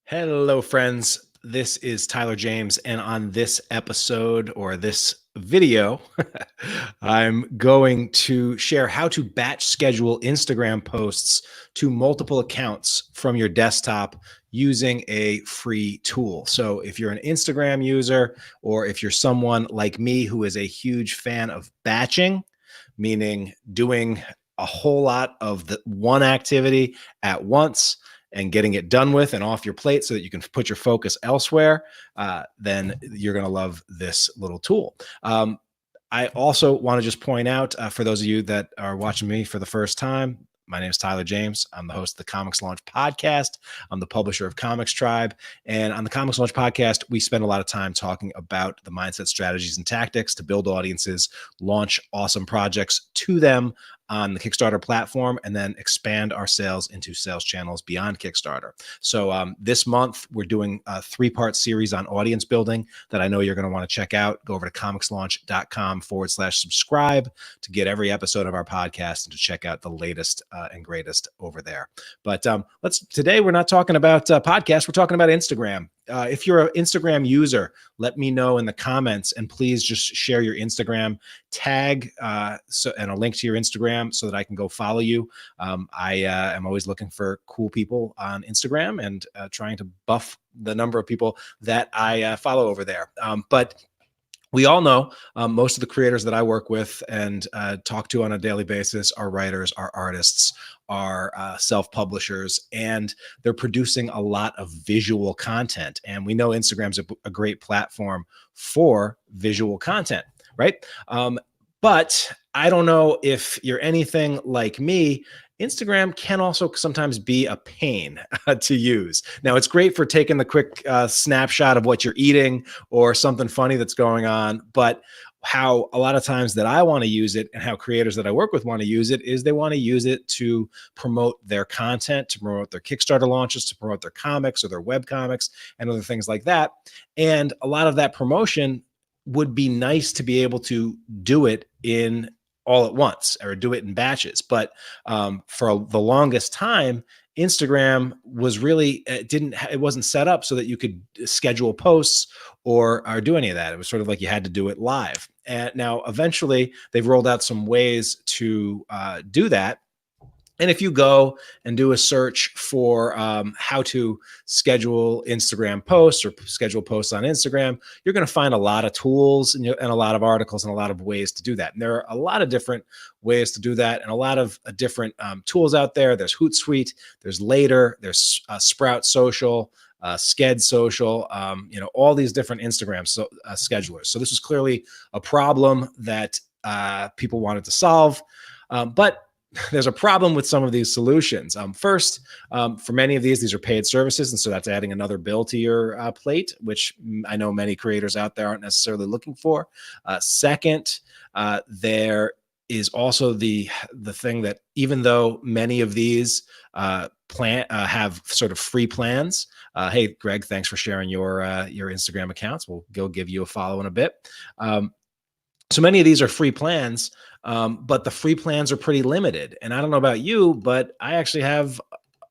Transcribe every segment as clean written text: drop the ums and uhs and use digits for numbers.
Hello, friends. This is Tyler James, and on this episode or this video, I'm going to share how to batch schedule Instagram posts to multiple accounts from your desktop using a free tool. So, if you're an Instagram user, or if you're someone like me who is a huge fan of batching, meaning doing a whole lot of the one activity at once and getting it done with and off your plate so that you can put your focus elsewhere, then you're going to love this little tool. I also want to just point out for those of you that are watching me for the first time, my name is Tyler James. I'm the host of the Comics Launch podcast. I'm the publisher of Comics Tribe. And on the Comics Launch podcast, we spend a lot of time talking about the mindset, strategies, and tactics to build audiences, launch awesome projects to them on the Kickstarter platform, and then expand our sales into sales channels beyond Kickstarter. So this month, we're doing a 3-part series on audience building that I know you're going to want to check out. Go over to comicslaunch.com/subscribe to get every episode of our podcast and to check out the latest and greatest over there. But today we're not talking about podcasts. We're talking about Instagram. If you're an Instagram user, let me know in the comments, and please just share your Instagram tag and a link to your Instagram so that I can go follow you. I am always looking for cool people on Instagram and trying to buff the number of people that I follow over there. But we all know most of the creators that I work with and talk to on a daily basis are writers, are artists, are self-publishers, and they're producing a lot of visual content. And we know Instagram's a great platform for visual content, right? But I don't know if you're anything like me. Instagram can also sometimes be a pain to use. Now, it's great for taking the quick snapshot of what you're eating or something funny that's going on, but how a lot of times that I want to use it and how creators that I work with want to use it is they want to use it to promote their content, to promote their Kickstarter launches, to promote their comics or their web comics and other things like that. And a lot of that promotion would be nice to be able to do it in all at once or do it in batches. But for the longest time, Instagram was really, it wasn't set up so that you could schedule posts or do any of that. It was sort of like you had to do it live. And now eventually they've rolled out some ways to do that. And if you go and do a search for how to schedule Instagram posts or schedule posts on Instagram, you're going to find a lot of tools and a lot of articles and a lot of ways to do that. And there are a lot of different ways to do that and a lot of different tools out there. There's Hootsuite, there's Later, there's Sprout Social, Sked Social, all these different Instagram schedulers. So this is clearly a problem that people wanted to solve. But there's a problem with some of these solutions. First, for many of these are paid services. And so that's adding another bill to your plate, which I know many creators out there aren't necessarily looking for. Second, there is also the thing that even though many of these have sort of free plans. Hey, Greg, thanks for sharing your Instagram accounts. We'll go give you a follow in a bit. So many of these are free plans, but the free plans are pretty limited. And I don't know about you, but I actually have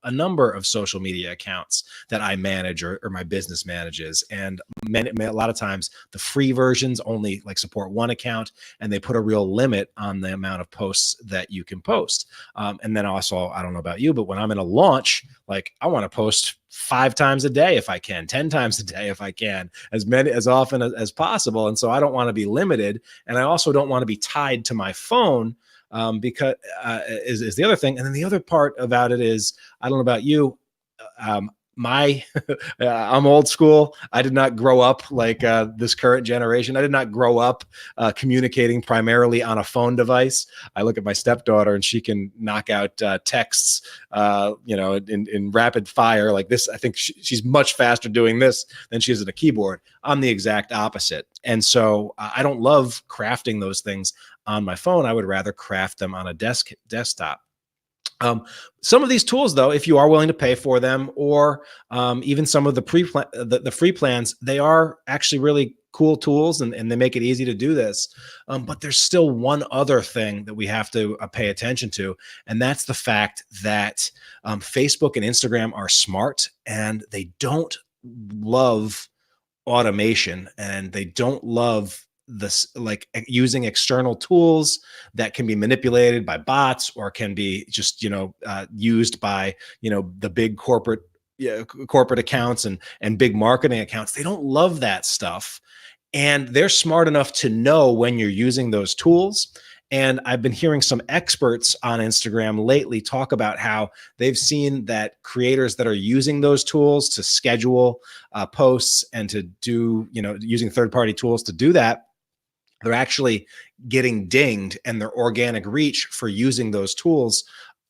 a number of social media accounts that I manage or my business manages. And a lot of times the free versions only support one account and they put a real limit on the amount of posts that you can post. And then also, I don't know about you, but when I'm in a launch, I want to post 5 times a day if I can, 10 times a day if I can, as often as possible. And so I don't want to be limited. And I also don't want to be tied to my phone because is the other thing. And then the other part about it is, I don't know about you, I'm old school. I did not grow up like this current generation. I did not grow up communicating primarily on a phone device. I look at my stepdaughter and she can knock out texts, in rapid fire like this. I think she's much faster doing this than she is at a keyboard. I'm the exact opposite. And so I don't love crafting those things on my phone. I would rather craft them on a desktop. Some of these tools, though, if you are willing to pay for them, or even some of the free plans, they are actually really cool tools, and they make it easy to do this. But there's still one other thing that we have to pay attention to, and that's the fact that Facebook and Instagram are smart, and they don't love automation, and they don't love this, like using external tools that can be manipulated by bots or can be just used by the big corporate accounts and big marketing accounts. They don't love that stuff, and they're smart enough to know when you're using those tools. And I've been hearing some experts on Instagram lately talk about how they've seen that creators that are using those tools to schedule posts and to do, using third-party tools to do that, they're actually getting dinged, and their organic reach for using those tools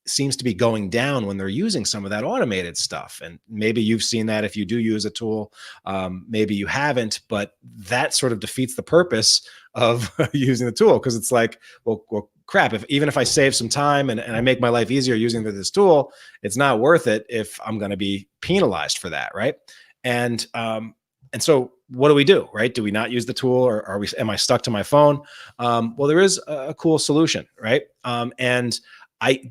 seems to be going down when they're using some of that automated stuff. And maybe you've seen that if you do use a tool, maybe you haven't, but that sort of defeats the purpose of using the tool. Cause it's like, well, crap, even if I save some time and I make my life easier using this tool, it's not worth it if I'm going to be penalized for that. Right. And so what do we do, right? Do we not use the tool, or am I stuck to my phone? Well, there is a cool solution, right?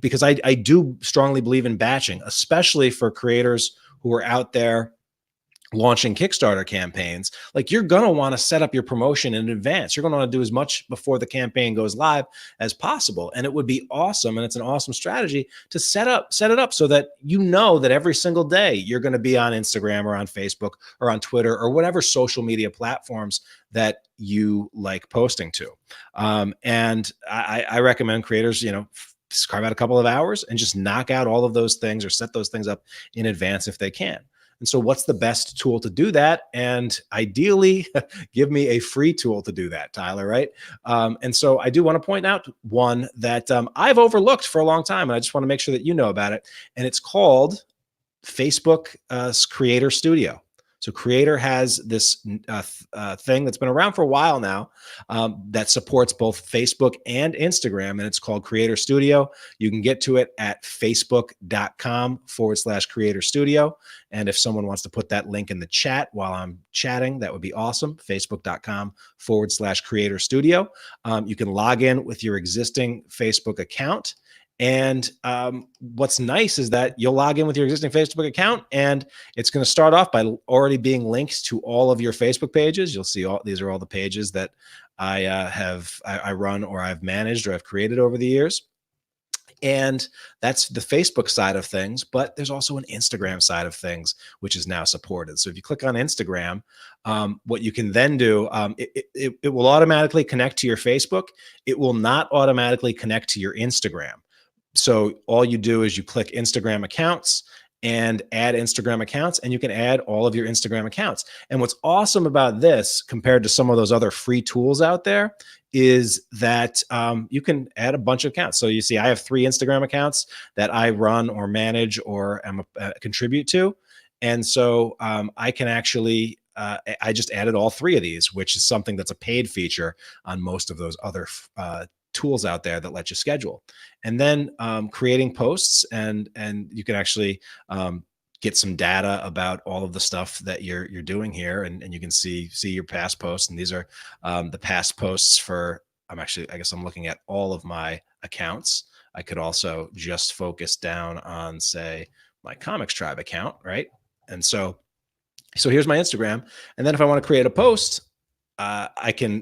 Because I do strongly believe in batching, especially for creators who are out there launching Kickstarter campaigns. Like, you're going to want to set up your promotion in advance. You're going to want to do as much before the campaign goes live as possible. And it would be awesome, and it's an awesome strategy to set it up so that that every single day you're going to be on Instagram or on Facebook or on Twitter or whatever social media platforms that you like posting to. And I recommend creators, carve out a couple of hours and just knock out all of those things or set those things up in advance if they can. And so what's the best tool to do that? And ideally, give me a free tool to do that, Tyler, right? And so I do want to point out one that I've overlooked for a long time, and I just want to make sure that you know about it. And it's called Facebook Creator Studio. So Creator has this thing that's been around for a while now that supports both Facebook and Instagram, and it's called Creator Studio. You can get to it at facebook.com/Creator Studio. And if someone wants to put that link in the chat while I'm chatting, that would be awesome. Facebook.com/Creator Studio. You can log in with your existing Facebook account. And what's nice is that you'll log in with your existing Facebook account, and it's going to start off by already being linked to all of your Facebook pages. You'll see these are all the pages that I run, or I've managed, or I've created over the years. And that's the Facebook side of things, but there's also an Instagram side of things, which is now supported. So if you click on Instagram, what you can then do, it will automatically connect to your Facebook. It will not automatically connect to your Instagram. So all you do is you click Instagram accounts and add Instagram accounts, and you can add all of your Instagram accounts. And what's awesome about this compared to some of those other free tools out there is that you can add a bunch of accounts. So you see, I have 3 Instagram accounts that I run or manage or contribute to. And so I can actually, I just added all 3 of these, which is something that's a paid feature on most of those other tools out there that let you schedule. And then creating posts, and you can actually get some data about all of the stuff that you're doing here, and you can see your past posts. And these are the past posts for, I guess I'm looking at all of my accounts. I could also just focus down on, say, my Comics Tribe account, right? And so here's my Instagram. And then if I want to create a post, I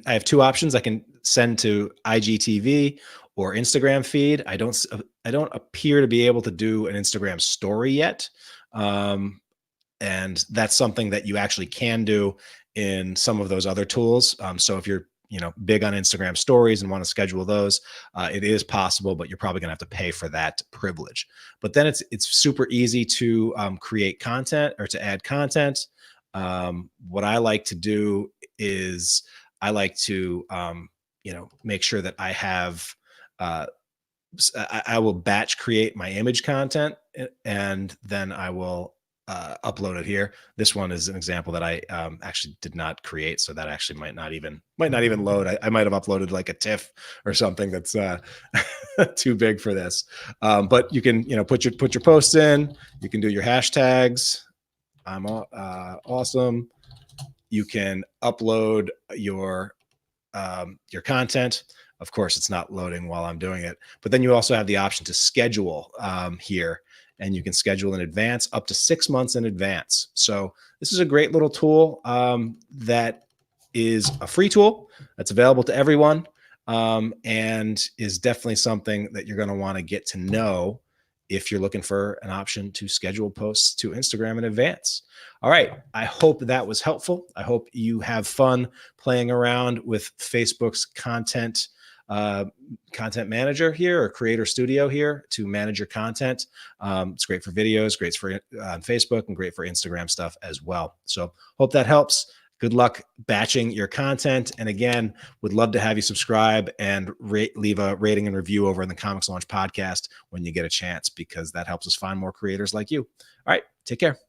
have 2 options. I can send to IGTV or Instagram feed. I don't appear to be able to do an Instagram story yet. And that's something that you actually can do in some of those other tools. So if you're big on Instagram stories and want to schedule those, it is possible, but you're probably gonna have to pay for that privilege. But then it's super easy to create content or to add content. What I like to do is I like to make sure that I have I will batch create my image content, and then I will upload it here. This one is an example that I actually did not create, so that actually might not even load. I might have uploaded like a TIFF or something that's too big for this. But you can put your posts in. You can do your hashtags. I'm awesome. You can upload your content. Of course, it's not loading while I'm doing it, but then you also have the option to schedule here, and you can schedule in advance up to 6 months in advance. So this is a great little tool that is a free tool that's available to everyone, and is definitely something that you're going to want to get to know if you're looking for an option to schedule posts to Instagram in advance. All right. I hope that was helpful. I hope you have fun playing around with Facebook's content manager here, or creator studio here, to manage your content. It's great for videos, great for Facebook, and great for Instagram stuff as well. So hope that helps. Good luck batching your content. And again, would love to have you subscribe and leave a rating and review over in the Comics Launch podcast when you get a chance, because that helps us find more creators like you. All right, take care.